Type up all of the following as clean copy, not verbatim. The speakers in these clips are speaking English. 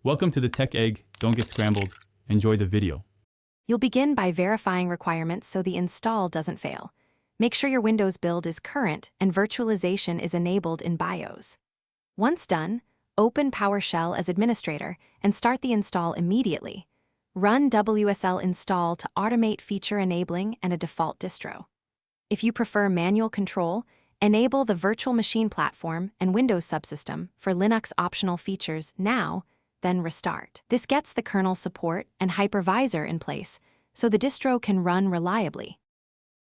Welcome to the Tech Egg. Don't get scrambled. Enjoy the video. You'll begin by verifying requirements so the install doesn't fail. Make sure your Windows build is current and virtualization is enabled in BIOS. Once done, open PowerShell as administrator and start the install immediately. Run WSL install to automate feature enabling and a default distro. If you prefer manual control, enable the virtual machine platform and Windows subsystem for Linux optional features now, then restart. This gets the kernel support and hypervisor in place so the distro can run reliably.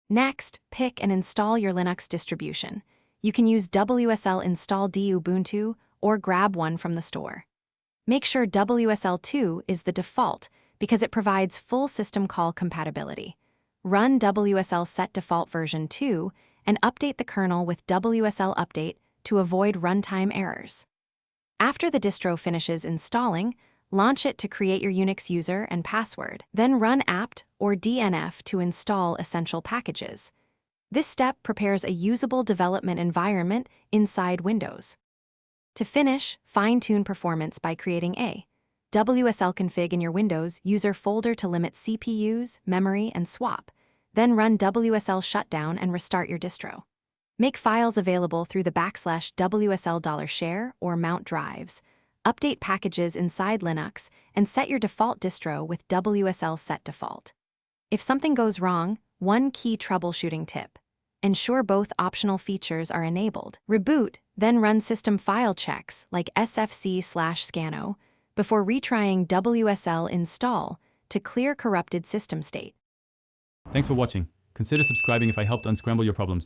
Next, pick and install your Linux distribution. You can use WSL install Ubuntu or grab one from the store. Make sure WSL2 is the default because it provides full system call compatibility. Run WSL set default version 2 and update the kernel with WSL update to avoid runtime errors. After the distro finishes installing, launch it to create your Unix user and password. Then run apt or DNF to install essential packages. This step prepares a usable development environment inside Windows. To finish, fine-tune performance by creating a WSL config in your Windows user folder to limit CPUs, memory, and swap. Then run WSL shutdown and restart your distro. Make files available through the \WSL $share or mount drives. Update packages inside Linux and set your default distro with WSL set default. If something goes wrong, one key troubleshooting tip. Ensure both optional features are enabled. Reboot, then run system file checks like sfc/scano before retrying WSL install to clear corrupted system state. Thanks for watching. Consider subscribing if I helped unscramble your problems.